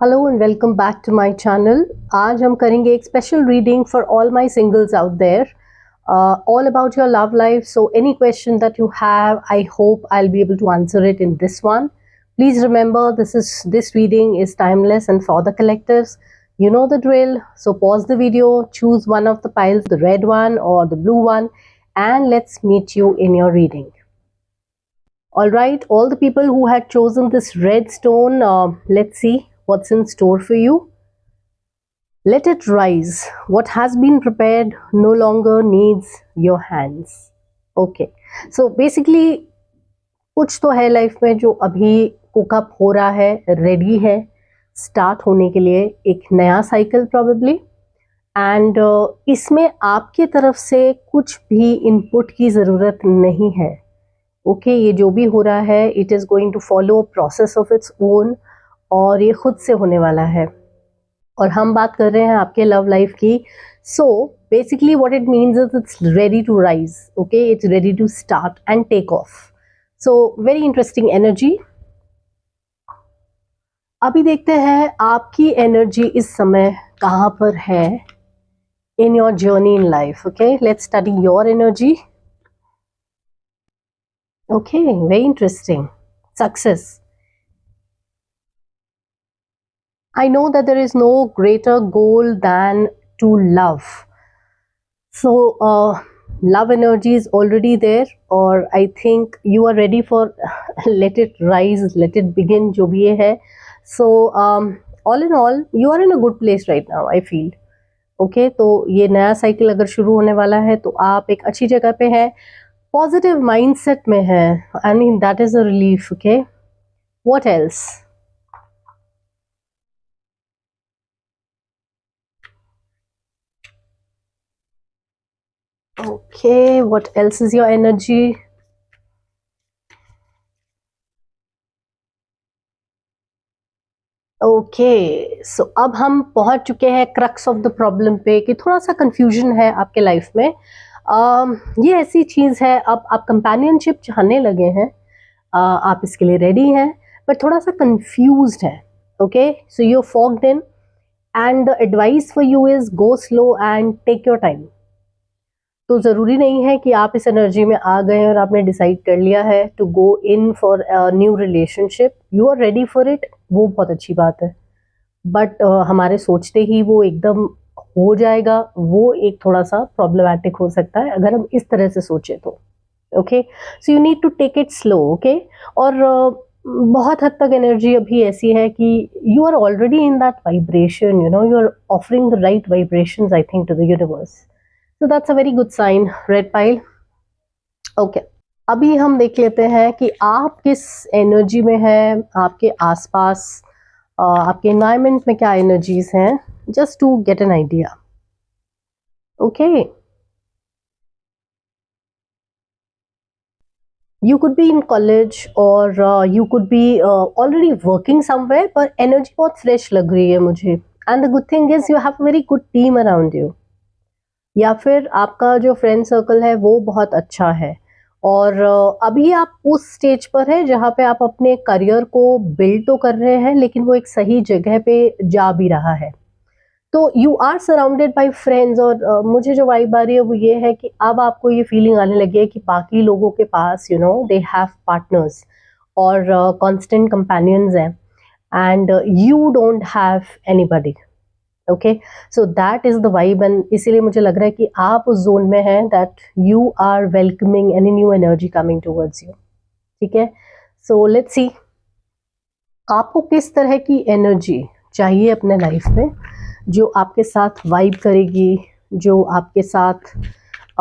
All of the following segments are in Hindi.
Hello and welcome back to my channel. आज हम करेंगे एक special reading for all my singles out there, all about your love life. So any question that you have, I hope I'll be able to answer it in this one. Please remember, this reading is timeless and for the collectives. You know the drill. So pause the video, choose one of the piles, the red one or the blue one, and let's meet you in your reading. All right, all the people who had chosen this red stone, let's see what's in store for you. Let it rise. What has been prepared no longer needs your hands. Okay, so basically कुछ तो है लाइफ में जो अभी कुकअप हो रहा है, रेडी है स्टार्ट होने के लिए एक नया साइकिल प्रॉबेबली, एंड इसमें आपके तरफ से कुछ भी इनपुट की ज़रूरत नहीं है. ओके, ये जो भी हो रहा है it is going to follow process of its own, और ये खुद से होने वाला है. और हम बात कर रहे हैं आपके लव लाइफ की. So basically what it means is it's ready to rise. Okay, it's ready to start and take off. So very interesting energy. अभी देखते हैं आपकी एनर्जी इस समय कहाँ पर है in your journey in life. Okay, let's study your energy. Okay, very interesting. Success. I know that there is no greater goal than to love. So love energy is already there, or I think you are ready for let it rise, let it begin, जो भी ये है. So all in all you are in a good place right now, I feel. Okay, तो ये नया साइकिल अगर शुरू होने वाला है तो आप एक अच्छी जगह पे है, पॉजिटिव माइंडसेट में है. I mean that is a relief. Okay, what else? Okay, what else is your energy? Okay, so अब हम पहुंच चुके हैं क्रक्स ऑफ द प्रॉब्लम पे कि थोड़ा सा कंफ्यूजन है आपके लाइफ में. ये ऐसी चीज़ है, अब आप कंपेनियनशिप चाहने लगे हैं, आप इसके लिए रेडी हैं, पर थोड़ा सा कंफ्यूज्ड है. Okay, so you fogged in, and the advice for you is go slow and take your time. तो ज़रूरी नहीं है कि आप इस एनर्जी में आ गए और आपने डिसाइड कर लिया है to go in for new relationship. You are ready for it, वो बहुत अच्छी बात है, बट हमारे सोचते ही वो एकदम हो जाएगा, वो एक थोड़ा सा प्रॉब्लमैटिक हो सकता है अगर हम इस तरह से सोचें तो. Okay, so you need to take it slow. Okay, और बहुत हद तक एनर्जी अभी ऐसी है कि you are already in that vibration, you know, you are offering the right vibrations I think to the universe. So that's a very good sign, red pile. Okay, अभी हम देख लेते हैं कि आप किस एनर्जी में हैं, आपके आसपास आपके एनवायरनमेंट में क्या एनर्जीज हैं, just to get an idea. Okay, you could be in college or you could be already working somewhere, पर एनर्जी बहुत फ्रेश लग रही है मुझे. And the good thing is you have a very good team around you. या फिर आपका जो फ्रेंड सर्कल है वो बहुत अच्छा है, और अभी आप उस स्टेज पर है जहाँ पे आप अपने करियर को बिल्ड तो कर रहे हैं, लेकिन वो एक सही जगह पे जा भी रहा है. तो you are surrounded by friends, और मुझे जो वाइब आ रही है वो ये है कि अब आपको ये फीलिंग आने लगी है कि बाकी लोगों के पास you know they have partners और कांस्टेंट कंपेनियंस हैं, and you don't have anybody. Okay, so that is the vibe, and इसीलिए मुझे लग रहा है कि आप उस जोन में हैं that you are welcoming any new energy coming towards you. ठीक है, सो लेट्स सी आपको किस तरह की एनर्जी चाहिए अपने लाइफ में जो आपके साथ वाइब करेगी, जो आपके साथ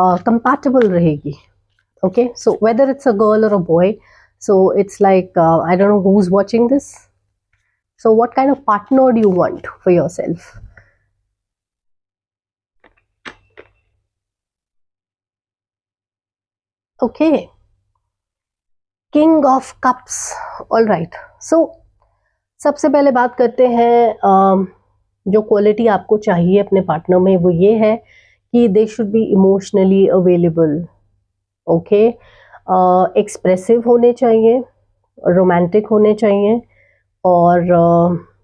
कंपैटिबल रहेगी. Okay, so whether it's a girl or a boy, so it's like I don't know who is watching this. So what kind of partner do you want for yourself? Okay, King of Cups. All right. So सबसे पहले बात करते हैं जो क्वालिटी आपको चाहिए अपने पार्टनर में, वो ये है कि they should be emotionally available. Okay, expressive होने चाहिए, रोमांटिक होने चाहिए, और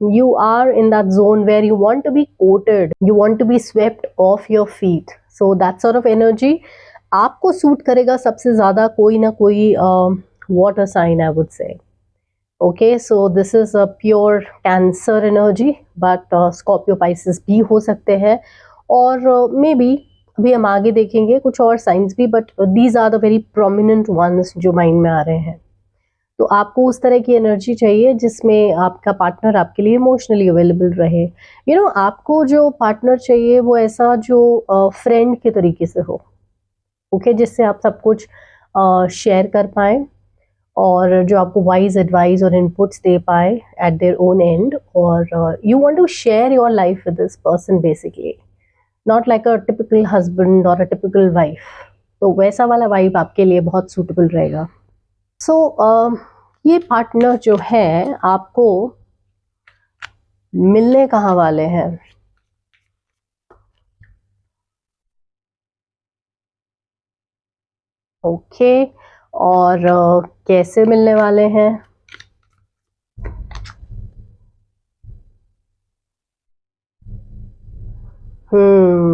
you are in that zone where you want to be coated, you want to be swept off your feet. So that sort of energy आपको सूट करेगा सबसे ज़्यादा कोई ना कोई water sign, I would say. Okay, so this is a pure Cancer energy, but Scorpio Pisces भी हो सकते हैं, और maybe अभी हम आगे देखेंगे कुछ और साइंस भी, but these are the very prominent ones जो माइंड में आ रहे हैं. तो आपको उस तरह की एनर्जी चाहिए जिसमें आपका पार्टनर आपके लिए इमोशनली अवेलेबल रहे. आपको जो पार्टनर चाहिए वो ऐसा जो फ्रेंड के तरीके से हो, ओके, जिससे आप सब कुछ शेयर कर पाएँ, और जो आपको वाइज एडवाइस और इनपुट्स दे पाए एट देयर ओन एंड, और you want to share your life with this person basically, not like a typical husband और अ टिपिकल वाइफ. तो वैसा वाला वाइब आपके लिए बहुत सूटेबल रहेगा. सो ये पार्टनर जो है आपको मिलने कहाँ वाले हैं? ओके, और कैसे मिलने वाले हैं?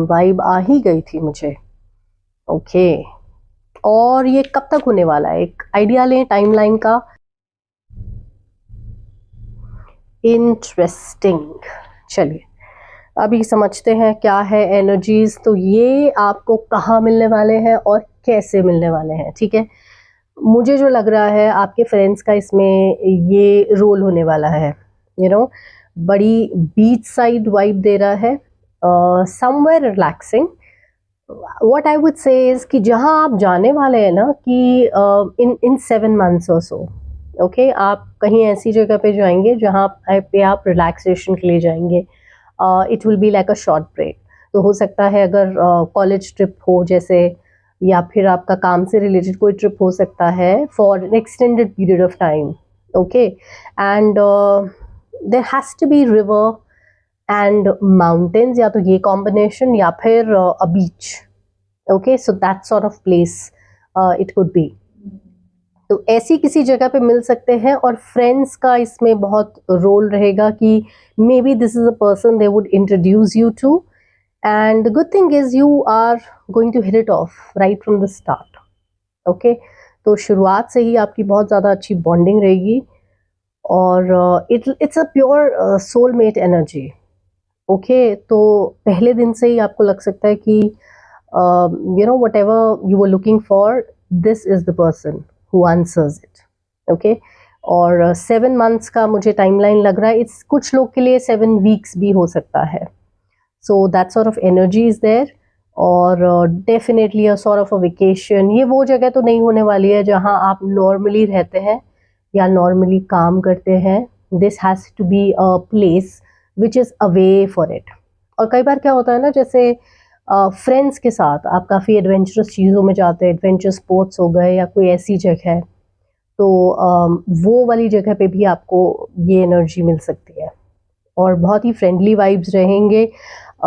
वाइब आ ही गई थी मुझे. ओके, और ये कब तक होने वाला है? एक आइडिया लें टाइमलाइन का. इंटरेस्टिंग. चलिए अभी समझते हैं क्या है एनर्जीज. तो ये आपको कहाँ मिलने वाले हैं और कैसे मिलने वाले हैं, ठीक है. मुझे जो लग रहा है आपके फ्रेंड्स का इसमें ये रोल होने वाला है. बड़ी बीच साइड वाइब दे रहा है, somewhere relaxing. What I would say is कि जहाँ आप जाने वाले हैं ना, कि इन 7 months और सो, ओके, आप कहीं ऐसी जगह पे जाएंगे जहाँ पे आप रिलैक्सेशन के लिए जाएंगे. It will be like a short break. तो हो सकता है अगर कॉलेज ट्रिप हो जैसे, या फिर आपका काम से रिलेटेड कोई ट्रिप हो सकता है for an extended period of time. Okay, and there has to be river and mountains, या तो ये कॉम्बिनेशन या फिर a beach. Okay, so that sort of place it could be. तो ऐसी किसी जगह पे मिल सकते हैं, और फ्रेंड्स का इसमें बहुत रोल रहेगा कि maybe this is a person they would introduce you to, and the good thing is you are going to hit it off right from the start. Okay, तो शुरुआत से ही आपकी बहुत ज़्यादा अच्छी बॉन्डिंग रहेगी, और it's a pure soulmate energy. Okay, तो पहले दिन से ही आपको लग सकता है कि what ever you were looking for, this is the person who answers it. Okay, और 7 months का मुझे टाइमलाइन लग रहा है. इट्स कुछ लोग के लिए 7 weeks भी हो सकता है. So that sort of energy is there, और definitely a sort of a vacation. ये वो जगह तो नहीं होने वाली है जहाँ आप नॉर्मली रहते हैं या नॉर्मली काम करते हैं. This has to be a place which is away for it. और कई बार क्या होता है ना, जैसे फ्रेंड्स के साथ आप काफ़ी एडवेंचरस चीज़ों में जाते हैं, एडवेंचर स्पोर्ट्स हो गए या कोई ऐसी जगह है, तो वो वाली जगह पे भी आपको ये एनर्जी मिल सकती है, और बहुत ही फ्रेंडली वाइब्स रहेंगे.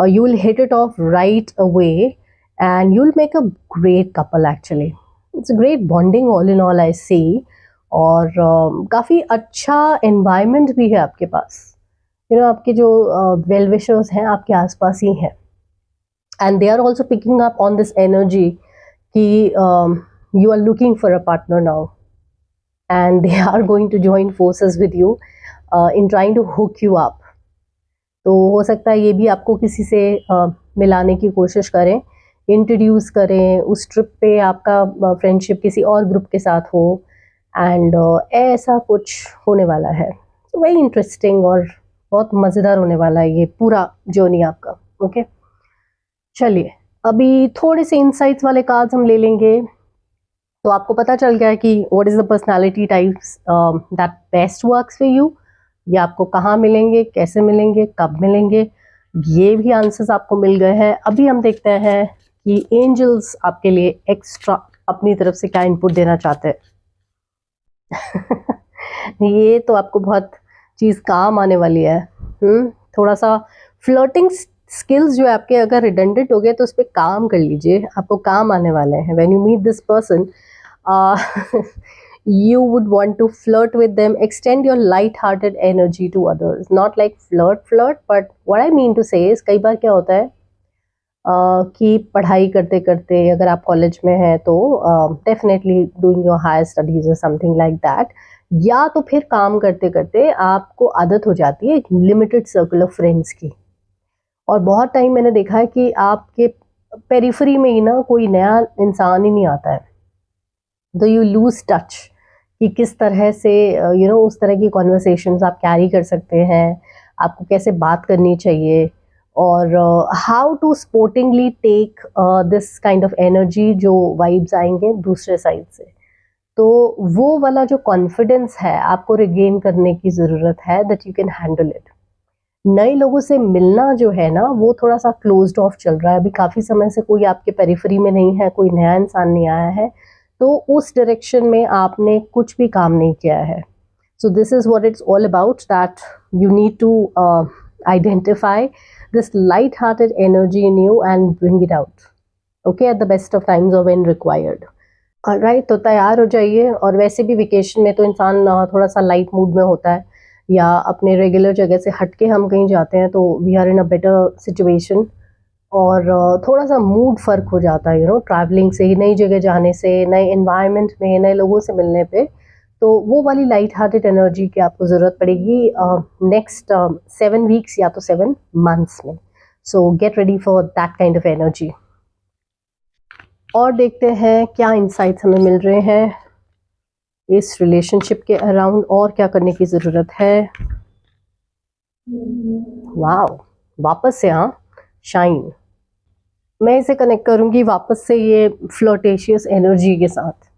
You will hit it off right away, and you will make a great couple. Actually it's a great bonding all in all I see. और काफ़ी अच्छा एनवायरनमेंट भी है आपके पास. आपके जो वेल विशर्स हैं आपके आसपास ही हैं, and they are also picking up on this energy ki you are looking for a partner now, and they are going to join forces with you in trying to hook you up. तो हो सकता है ये भी आपको किसी से मिलाने की कोशिश करें, इंट्रोड्यूस करें. उस ट्रिप पे आपका फ्रेंडशिप किसी और ग्रुप के साथ हो, एंड ऐसा कुछ होने वाला है. तो वेरी इंटरेस्टिंग और बहुत मज़ेदार होने वाला है ये पूरा जर्नी आपका. ओके, चलिए अभी थोड़े से इंसाइट्स वाले कार्ड्स हम ले लेंगे. तो आपको पता चल गया है कि what is the personality types that best works for you. ये आपको कहाँ मिलेंगे, कैसे मिलेंगे, कब मिलेंगे, ये भी आंसर्स आपको मिल गए हैं. अभी हम देखते हैं कि एंजल्स आपके लिए एक्स्ट्रा अपनी तरफ से क्या इनपुट देना चाहते हैं. ये तो आपको बहुत चीज़ काम आने वाली है. थोड़ा सा फ्लर्टिंग स्किल्स जो आपके अगर रिडंडेंट हो गए तो उस पर काम कर लीजिए, आपको काम आने वाले हैं. When you meet this person you would want to flirt with them, extend your light-hearted energy to others. Not like flirt, but what I mean to say is कई बार क्या होता है कि पढ़ाई करते करते अगर आप कॉलेज में हैं तो definitely doing your higher studies और समथिंग लाइक दैट, या तो फिर काम करते करते आपको आदत हो जाती है एक लिमिटेड सर्कल ऑफ फ्रेंड्स की, और बहुत टाइम मैंने देखा है कि आपके पेरिफरी में ही ना कोई नया इंसान ही नहीं आता है, तो यू लूज टच कि किस तरह से उस तरह की कॉन्वर्सेशंस आप कैरी कर सकते हैं, आपको कैसे बात करनी चाहिए, और how to sportingly take this kind of energy जो वाइब्स आएंगे दूसरे साइड से। तो वो वाला जो कॉन्फिडेंस है आपको रिगेन करने की ज़रूरत है, that you can handle it. नए लोगों से मिलना जो है ना वो थोड़ा सा क्लोज्ड ऑफ चल रहा है, अभी काफ़ी समय से कोई आपके पेरिफरी में नहीं है, कोई नया इंसान नहीं आया है, तो उस डायरेक्शन में आपने कुछ भी काम नहीं किया है। So this is what it's all about, that you need to identify this light-hearted energy in you and bring it out, okay, at the best of times or when required. Alright, तो तैयार हो जाइए। और वैसे भी वेकेशन में तो इंसान थोड़ा सा लाइट मूड में होता है, या अपने रेगुलर जगह से हट के हम कहीं जाते हैं तो we are in a better situation, और थोड़ा सा मूड फ़र्क हो जाता है ट्रैवलिंग से, नई जगह जाने से, नए इन्वायरमेंट में नए लोगों से मिलने पे, तो वो वाली लाइट हार्टेड एनर्जी की आपको ज़रूरत पड़ेगी नेक्स्ट 7 वीक्स या तो 7 मंथ्स में। सो get ready for that kind of energy. और देखते हैं क्या इंसाइट्स हमें मिल रहे हैं इस रिलेशनशिप के अराउंड, और क्या करने की ज़रूरत है। वाओ, वापस से शाइन। मैं इसे कनेक्ट करूँगी वापस से ये फ्लर्टेशियस एनर्जी के साथ।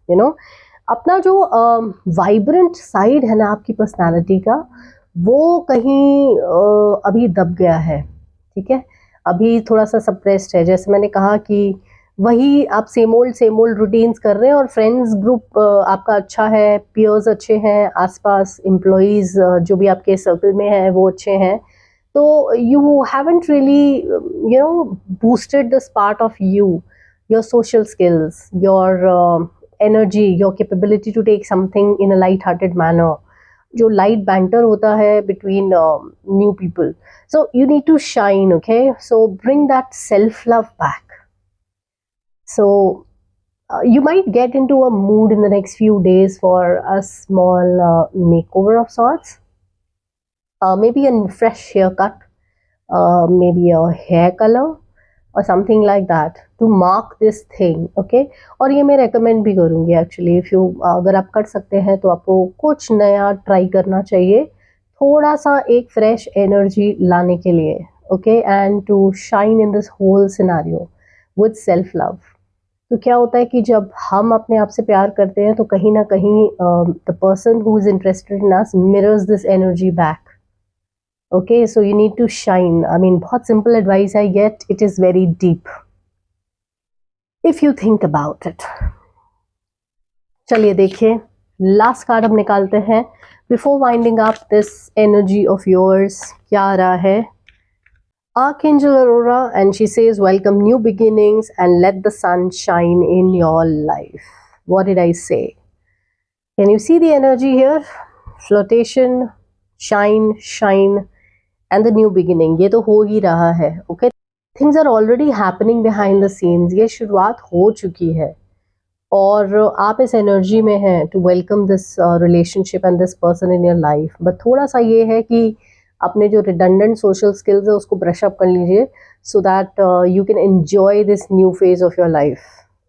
अपना जो वाइब्रेंट साइड है ना आपकी पर्सनालिटी का, वो कहीं अभी दब गया है, ठीक है, अभी थोड़ा सा सप्रेस्ड है। जैसे मैंने कहा कि वही आप सेम ओल्ड रूटीन्स कर रहे हैं, और फ्रेंड्स ग्रुप आपका अच्छा है, पीयर्स अच्छे हैं, आसपास एम्प्लॉयज़ जो भी आपके सर्कल में हैं वो अच्छे हैं, तो you haven't really boosted this part of you, your social skills, your energy, your capability to take something in a light-hearted manner, जो light banter होता है between new people. So you need to shine, okay? So bring that self-love back. So you might get into a mood in the next few days for a small makeover of sorts. Maybe a fresh haircut, maybe a hair color or something like that to mark this thing, okay? और ये मैं recommend भी करूँगी actually, if you अगर आप कर सकते हैं तो आपको कुछ नया try करना चाहिए, थोड़ा सा एक fresh energy लाने के लिए, okay? And to shine in this whole scenario with self love. तो क्या होता है कि जब हम अपने आप से प्यार करते हैं तो कहीं ना कहीं the person who is interested in us mirrors this energy back. Okay, so you need to shine. I mean, बहुत simple advice है, yet it is very deep if you think about it. चलिए देखिए, last card हम निकालते हैं before winding up this energy of yours. क्या आ रहा है? Archangel Aurora, and she says, welcome new beginnings and let the sun shine in your life. What did I say? Can you see the energy here? Flirtation, shine, and the new beginning. ये तो हो ही रहा है, okay? Things are already happening behind the scenes. ये शुरुआत हो चुकी है, और आप इस एनर्जी में हैं to welcome this relationship and this person in your life. But थोड़ा सा ये है कि अपने जो redundant social skills है उसको brush up कर लीजिए, so that you can enjoy this new phase of your life.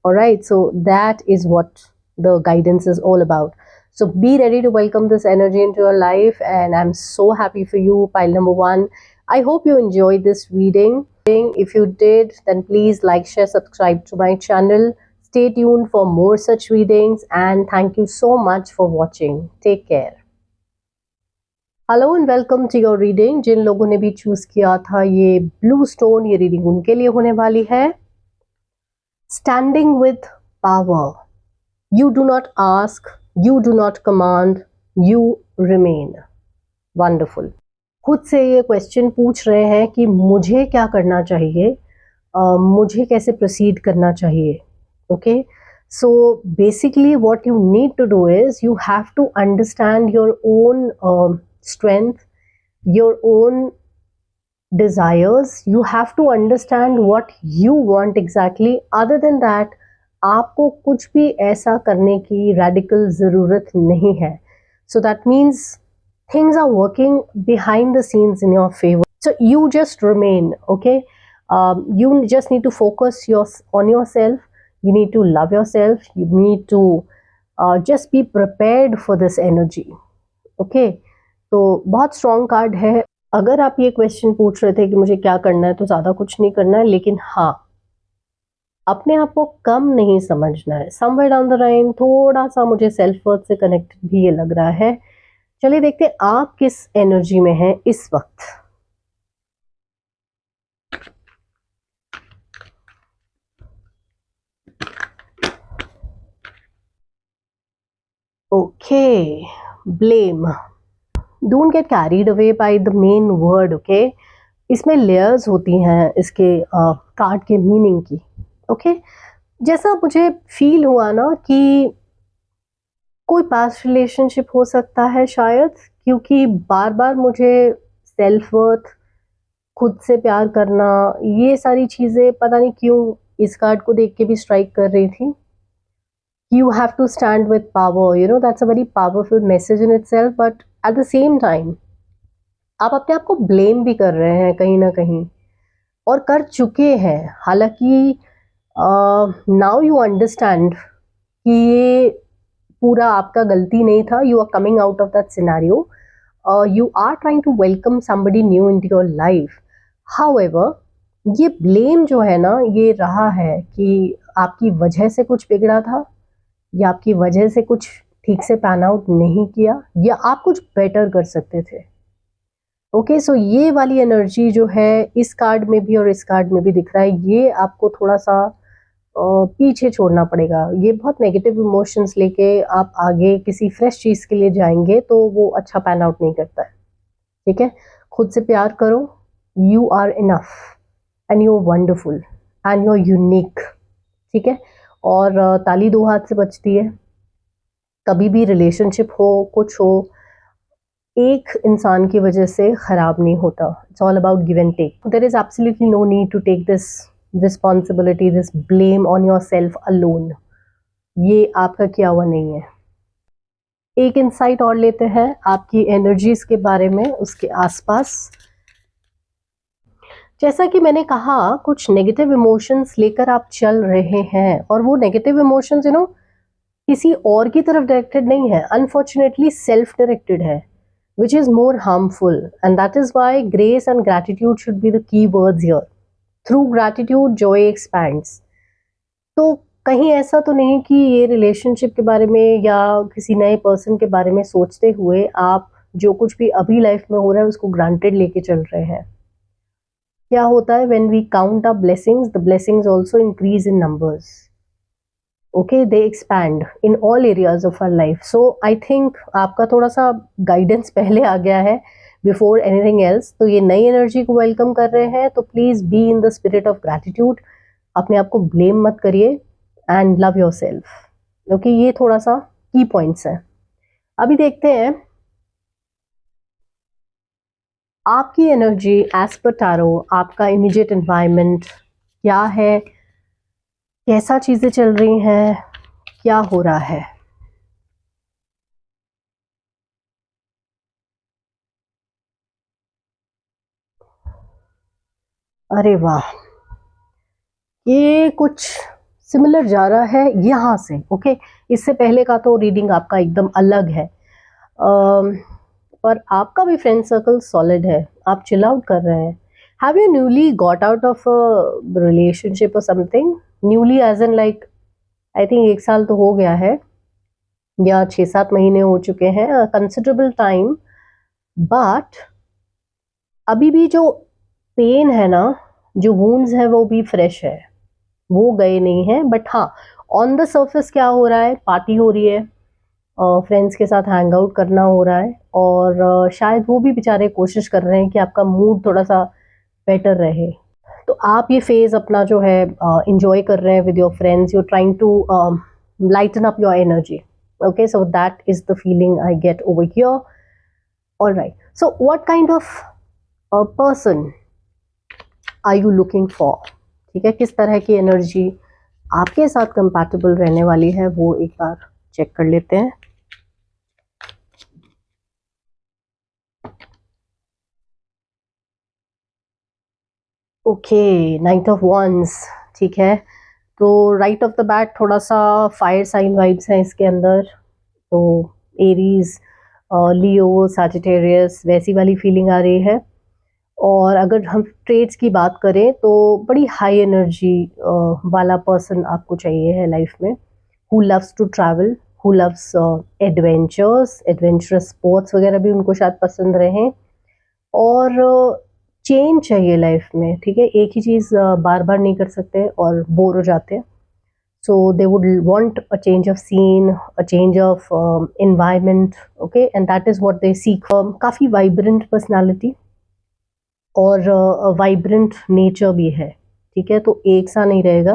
Alright, so that is what the guidance is all about. So be ready to welcome this energy into your life, and I'm so happy for you, pile number 1. I hope you enjoyed this reading. If you did, then please like, share, subscribe to my channel. Stay tuned for more such readings, and thank you so much for watching. Take care. Hello and welcome to your reading. जिन लोगों ने भी चूज किया था ये ब्लू स्टोन, ये रीडिंग उनके लिए होने वाली है। Standing with power. You do not ask, you do not command, you remain. Wonderful. खुद से ये क्वेश्चन पूछ रहे हैं कि मुझे क्या करना चाहिए, मुझे कैसे प्रोसीड करना चाहिए, okay? So basically what you need to do is you have to understand your own strength, your own desires. You have to understand what you want exactly. Other than that, आपको कुछ भी ऐसा करने की radical ज़रूरत नहीं है. So that means things are working behind the scenes in your favor. So you just remain, okay? You just need to focus on yourself. You need to love yourself. You need to just be prepared for this energy, okay? तो बहुत स्ट्रॉन्ग कार्ड है. अगर आप ये क्वेश्चन पूछ रहे थे कि मुझे क्या करना है, तो ज़्यादा कुछ नहीं करना है, लेकिन हाँ, अपने आप को कम नहीं समझना है. समवेयर डाउन द लाइन थोड़ा सा मुझे सेल्फ वर्थ से कनेक्टेड भी ये लग रहा है. चलिए देखते हैं आप किस एनर्जी में हैं इस वक्त. Okay, blame. Don't get carried away by the main word, okay? इसमें लेयर्स होती हैं इसके कार्ड के मीनिंग की, ओके? जैसा मुझे फील हुआ ना कि कोई पास्ट रिलेशनशिप हो सकता है शायद, क्योंकि बार बार मुझे सेल्फ वर्थ, खुद से प्यार करना, ये सारी चीज़ें पता नहीं क्यों इस कार्ड को देख के भी स्ट्राइक कर रही थी. You have to stand with power, you know, that's a very powerful message in itself, but at the same time आप अपने आप को ब्लेम भी कर रहे हैं कहीं ना कहीं, और कर चुके हैं. हालांकि नाउ यू अंडरस्टैंड कि ये पूरा आपका गलती नहीं था. You are coming out of that scenario. You are trying to welcome somebody new into your life. However ये ब्लेम जो है ना, ये रहा है कि आपकी वजह से कुछ बिगड़ा था, या आपकी वजह से कुछ ठीक से पैन आउट नहीं किया, या आप कुछ बेटर कर सकते थे. ओके, सो ये वाली एनर्जी जो है इस कार्ड में भी और इस कार्ड में भी दिख रहा है, ये आपको थोड़ा सा पीछे छोड़ना पड़ेगा. ये बहुत नेगेटिव इमोशंस लेके आप आगे किसी फ्रेश चीज़ के लिए जाएंगे तो वो अच्छा पैन आउट नहीं करता है. ठीक है, खुद से प्यार करो. You are enough and you are wonderful and you are unique. ठीक है, और ताली दो हाथ से बजती है. कभी भी रिलेशनशिप हो, कुछ हो, एक इंसान की वजह से ख़राब नहीं होता. It's all about give and take. There is absolutely no need to take this responsibility, this blame on yourself alone. ये आपका किया हुआ नहीं है. एक इंसाइट और लेते हैं आपकी एनर्जीज के बारे में, उसके आसपास. जैसा कि मैंने कहा, कुछ नेगेटिव इमोशंस लेकर आप चल रहे हैं, और वो नेगेटिव इमोशंस यू नो किसी और की तरफ डायरेक्टेड नहीं है. अनफॉर्चुनेटली सेल्फ डायरेक्टेड है, which is more harmful, and that is why grace and gratitude should be the key words here. Through gratitude joy expands. तो कहीं ऐसा तो नहीं कि ये रिलेशनशिप के बारे में या किसी नए पर्सन के बारे में सोचते हुए आप जो कुछ भी अभी लाइफ में हो रहा है उसको ग्रांटेड लेके चल रहे हैं. क्या होता है, when we count our blessings, the blessings also increase in numbers. Okay, they expand in all areas of our life. So I think आपका थोड़ा सा गाइडेंस पहले आ गया है before anything else. तो ये नई एनर्जी को वेलकम कर रहे हैं, तो please be in the spirit of gratitude. अपने आप को ब्लेम मत करिए एंड लव योर सेल्फ. क्योंकि ये थोड़ा सा की पॉइंट्स हैं. अभी देखते हैं आपकी एनर्जी एज पर टैरो. आपका इमीडिएट एनवायरनमेंट क्या है, कैसा चीज़ें चल रही हैं, क्या हो रहा है. अरे वाह, ये कुछ सिमिलर जा रहा है यहाँ से. ओके, इससे पहले का तो रीडिंग आपका एकदम अलग है. पर आपका भी फ्रेंड सर्कल सॉलिड है. आप चिल आउट कर रहे हैं. Have you newly got out of a relationship or something? Newly as an like I think 1 साल तो हो गया है, या 6-7 महीने हो चुके हैं, कंसिडरेबल टाइम. बट अभी भी जो पेन है ना, जो वूंड्स है वो भी फ्रेश है, वो गए नहीं हैं. बट हाँ, ऑन द सर्फेस क्या हो रहा है, पार्टी हो रही है, फ्रेंड्स के साथ हैंग आउट करना हो रहा है, और शायद वो भी बेचारे कोशिश कर रहे हैं कि आपका मूड थोड़ा सा बेटर रहे. तो आप ये फेज़ अपना जो है इंजॉय कर रहे हैं with your friends. You trying to lighten up your energy. Okay, so that is the feeling I get over here. All right, so what kind of a person are you looking for? ठीक है, किस तरह की एनर्जी आपके साथ कंपैटिबल रहने वाली है वो एक बार चेक कर लेते हैं. Okay, knight of wands. ठीक है, तो राइट ऑफ द बैट थोड़ा सा फायर साइन वाइब्स हैं इसके अंदर. तो एरीज, लियो, सैजिटेरियस वैसी वाली फीलिंग आ रही है. और अगर हम ट्रेड्स की बात करें तो बड़ी हाई एनर्जी वाला पर्सन आपको चाहिए है लाइफ में. Who loves to travel, who loves adventurous sports वगैरह भी उनको शायद पसंद रहें. और चेंज चाहिए लाइफ में. ठीक है, एक ही चीज़ बार बार नहीं कर सकते और बोर हो जाते हैं. so they would want a change of scene, a change of environment. Okay, and that is what they seek. काफ़ी vibrant personality और वाइब्रेंट नेचर भी है. ठीक है, तो एक सा नहीं रहेगा,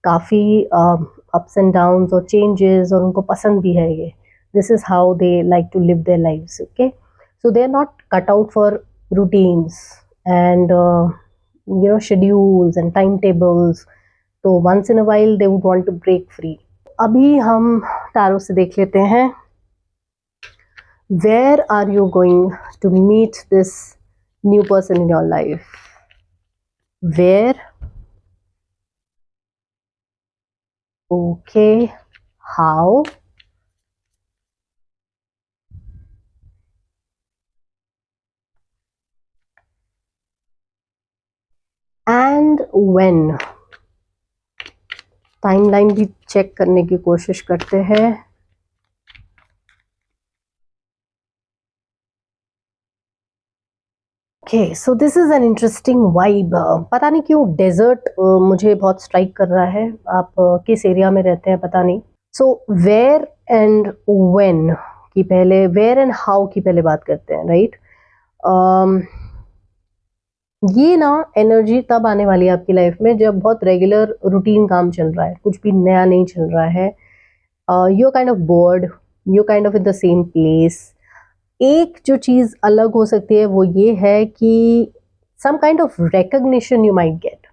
काफ़ी अप्स एंड डाउन्स और चेंजेस, और उनको पसंद भी है ये. This is how they like to live their lives. Okay, so they are not cut out for routines and schedules and timetables. तो once in a while they would want to break free. अभी हम टैरो से देख लेते हैं. Where are you going to meet this new person in your life? Where? Okay, how? And when? Timeline भी चेक करने की कोशिश करते हैं. Okay, so this is an interesting vibe. पता नहीं क्यों डेजर्ट मुझे बहुत स्ट्राइक कर रहा है. आप किस एरिया में रहते हैं पता नहीं. सो वेयर एंड व्हेन की पहले, वेयर एंड हाउ की पहले बात करते हैं. राइट, ये ना एनर्जी तब आने वाली है आपकी लाइफ में जब बहुत रेगुलर रूटीन काम चल रहा है, कुछ भी नया नहीं चल रहा है. You kind of board, you kind of in the same place. एक जो चीज़ अलग हो सकती है वो ये है कि some kind of recognition you might get.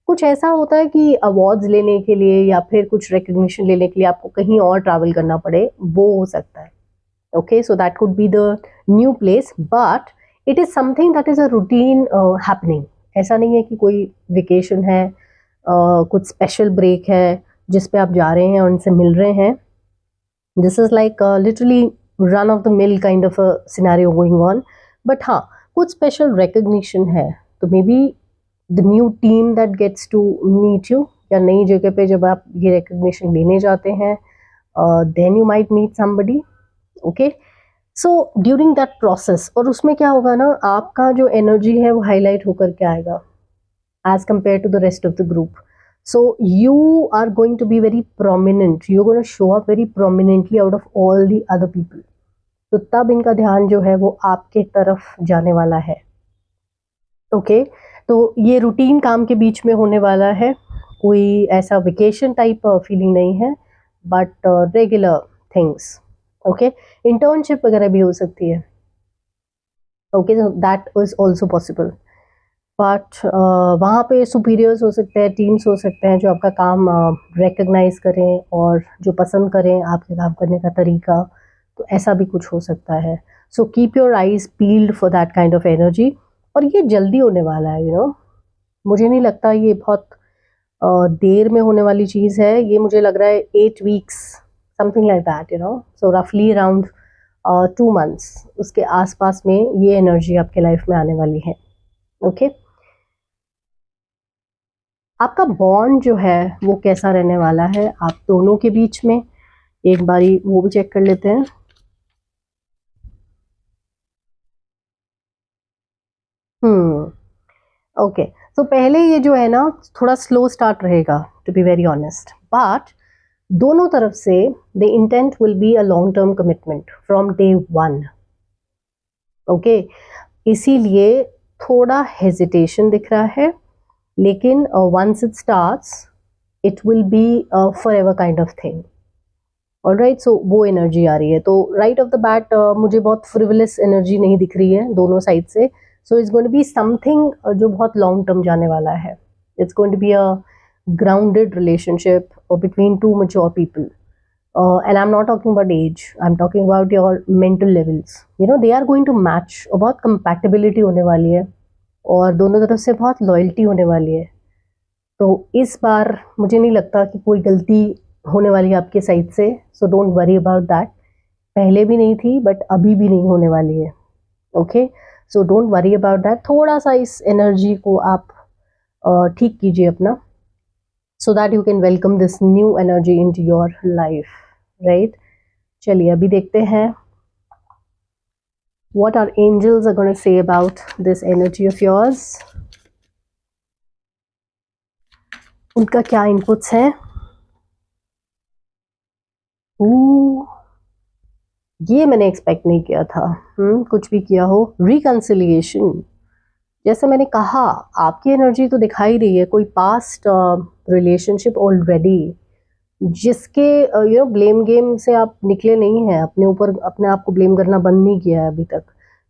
कुछ ऐसा होता है कि अवार्ड्स लेने के लिए या फिर कुछ रिकग्निशन लेने के लिए आपको कहीं और ट्रैवल करना पड़े, वो हो सकता है. Okay, so that could be the new place, but it is something that is a routine happening. ऐसा नहीं है कि कोई वेकेशन है, कुछ स्पेशल ब्रेक है जिस पे आप जा रहे हैं और उनसे मिल रहे हैं. This is like literally run of the mill kind of a scenario going on. But हाँ, कुछ स्पेशल रिकग्निशन है. तो maybe the new team that gets to meet you, या नई जगह पे जब आप ये रिकग्निशन लेने जाते हैं, then you might meet somebody. Okay, so during that process, और उसमें क्या होगा ना, आपका जो एनर्जी है वो हाईलाइट होकर के आएगा as compare to the rest of the group. So you are going to be very prominent. You're going to show up very prominently out of all the other people. तो तब इनका ध्यान जो है वो आपके तरफ जाने वाला है. ओके, तो ये रूटीन काम के बीच में होने वाला है. कोई ऐसा वेकेशन टाइप फीलिंग नहीं है, but regular things. Okay, internship वगैरह भी हो सकती है. Okay, that is also possible. But वहाँ पे सुपीरियर्स हो सकते हैं, टीम्स हो सकते हैं जो आपका काम रिकग्नाइज करें और जो पसंद करें आपके काम करने का तरीका. तो ऐसा भी कुछ हो सकता है. So keep your eyes peeled for that kind of energy. और ये जल्दी होने वाला है, यू नो. मुझे नहीं लगता ये बहुत देर में होने वाली चीज़ है. ये मुझे लग रहा है 8 weeks, something like that, you know. So रफली अराउंड 2 months उसके आसपास में ये एनर्जी आपके लाइफ में आने वाली है. ओके, आपका बॉन्ड जो है वो कैसा रहने वाला है आप दोनों के बीच में, एक बारी वो भी चेक कर लेते हैं. ओके, तो पहले ये जो है ना थोड़ा स्लो स्टार्ट रहेगा, to be very honest. But दोनों तरफ से the intent will be a long term commitment from day 1. Okay, इसीलिए थोड़ा हेजिटेशन दिख रहा है, लेकिन once it starts it will be forever kind of thing. Alright, so वो एनर्जी आ रही है। तो राइट ऑफ द बैट मुझे बहुत फ्रिवलस एनर्जी नहीं दिख रही है दोनों साइड से। So it's going to be something जो बहुत लॉन्ग टर्म जाने वाला है। It's going to be a grounded relationship or between two mature people. And I'm not talking about age, I'm talking about your mental levels. You know, they are going to match और बहुत compatibility होने वाली है और दोनों तरफ से बहुत loyalty होने वाली है। तो इस बार मुझे नहीं लगता कि कोई गलती होने वाली है आपके साइड से, so don't worry about that. पहले भी नहीं थी बट अभी भी नहीं होने वाली है। Okay, so don't worry about that. थोड़ा सा इस एनर्जी को आप ठीक कीजिए अपना, so that you can welcome this new energy into your life, right? चलिए अभी देखते हैं what our angels are going to say about this energy of yours. उनका क्या इनपुट्स हैं? ये मैंने एक्सपेक्ट नहीं किया था। कुछ भी किया हो। रिकंसिलिएशन, जैसे मैंने कहा आपकी एनर्जी तो दिखाई रही है कोई पास्ट रिलेशनशिप ऑलरेडी, जिसके यू नो ब्लेम गेम से आप निकले नहीं हैं, अपने ऊपर अपने आप को ब्लेम करना बंद नहीं किया है अभी तक।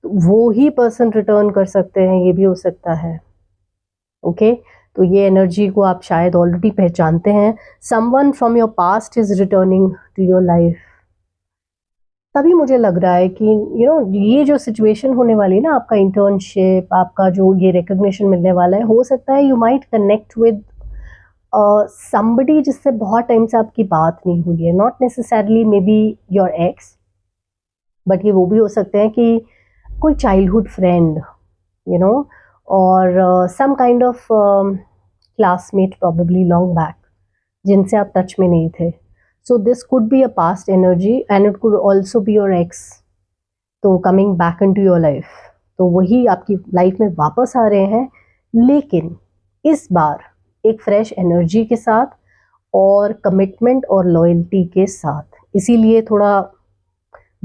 तो वो ही पर्सन रिटर्न कर सकते हैं, ये भी हो सकता है। ओके, तो ये एनर्जी को आप शायद ऑलरेडी पहचानते हैं। Someone from your past is returning to your life. तभी मुझे लग रहा है कि यू नो ये जो सिचुएशन होने वाली है ना, आपका इंटर्नशिप, आपका जो ये रिकग्निशन मिलने वाला है, हो सकता है you might connect with somebody जिससे बहुत टाइम से आपकी बात नहीं हुई है। Not necessarily may be your x, but ये वो भी हो सकते हैं कि कोई चाइल्डहुड फ्रेंड, यू नो, और some kind of classmate probably long back, जिनसे आप टच में नहीं थे। So this could be a past energy and it could also be your ex, तो coming back into your life. तो वही आपकी लाइफ में वापस आ रहे हैं, लेकिन इस बार एक फ्रेश एनर्जी के साथ और कमिटमेंट और लॉयल्टी के साथ। इसीलिए थोड़ा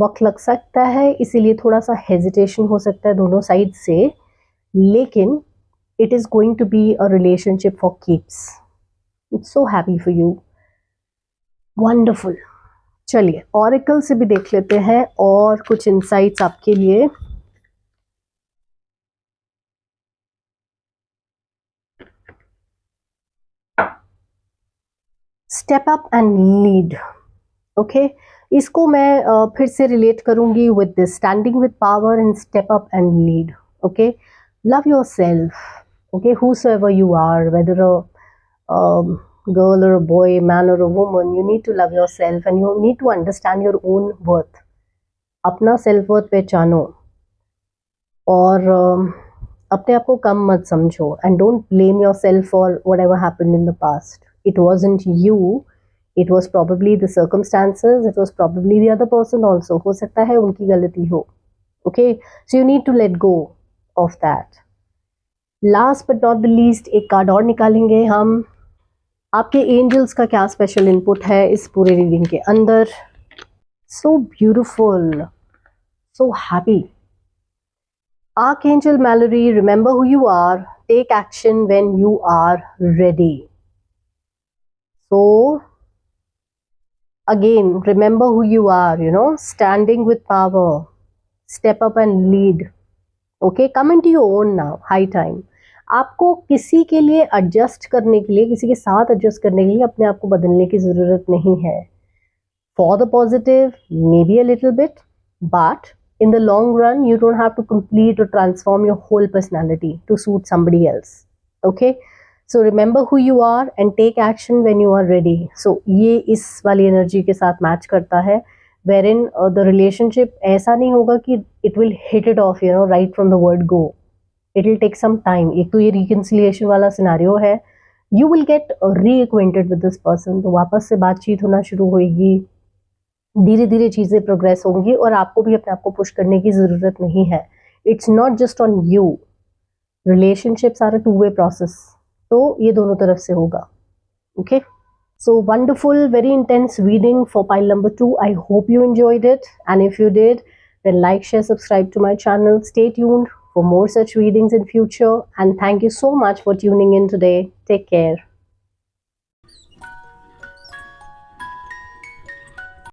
वक्त लग सकता है, इसीलिए थोड़ा सा हेजिटेशन हो सकता है दोनों साइड से, लेकिन it is going to be a relationship for keeps. It's so happy for you, wonderful. चलिए ऑरेकल से भी देख लेते हैं और कुछ इंसाइट्स आपके लिए। Step up and lead. Okay, इसको मैं फिर से रिलेट करूंगी with this, standing with power and step up and lead. Okay, love your self. Okay, whosoever you are, whether a girl or a boy, man or a woman, you need to love yourself and you need to understand your own worth. अपना सेल्फ वर्थ पहचानो और अपने आप को कम मत समझो, and don't blame your self for what ever happened in the past. It wasn't you, it was probably the circumstances, it was probably the other person also, हो सकता है उनकी गलती हो। okay, so you need to let go of that. last but not the least एक कार्ड और निकालेंगे हम। आपके एंजल्स का क्या स्पेशल इनपुट है इस पूरे रीडिंग के अंदर। so beautiful, so happy. Archangel Mallory, remember who you are, take action when you are ready. So again, remember who you are, you know, standing with power, step up and lead. Okay, come into your own now, high time. आपको किसी के लिए एडजस्ट करने के लिए, किसी के साथ एडजस्ट करने के लिए अपने आप को बदलने की ज़रूरत नहीं है। For the positive, maybe a little bit, but in the long run, you don't have to complete or transform your whole personality to suit somebody else. Okay? So remember who you are and take action when you are ready. So ये इस वाली एनर्जी के साथ मैच करता है, वेर इन द रिलेशनशिप ऐसा नहीं होगा कि it will hit it off, you know, right from the word go. It will take some time. एक तो ये रिकन्सिलिएशन वाला सिनारियो है, you will get reacquainted with this person, तो वापस से बातचीत होना शुरू होगी, धीरे धीरे चीज़ें प्रोग्रेस होंगी और आपको भी अपने आप को पुश करने की ज़रूरत नहीं है। It's not just on you, relationships are a two way process, तो ये दोनों तरफ से होगा। Okay, so wonderful, very intense reading for pile number 2. I hope you enjoyed it, and if you did, then like, share, subscribe to my channel. Stay tuned for more such readings in future, and thank you so much for tuning in today. Take care.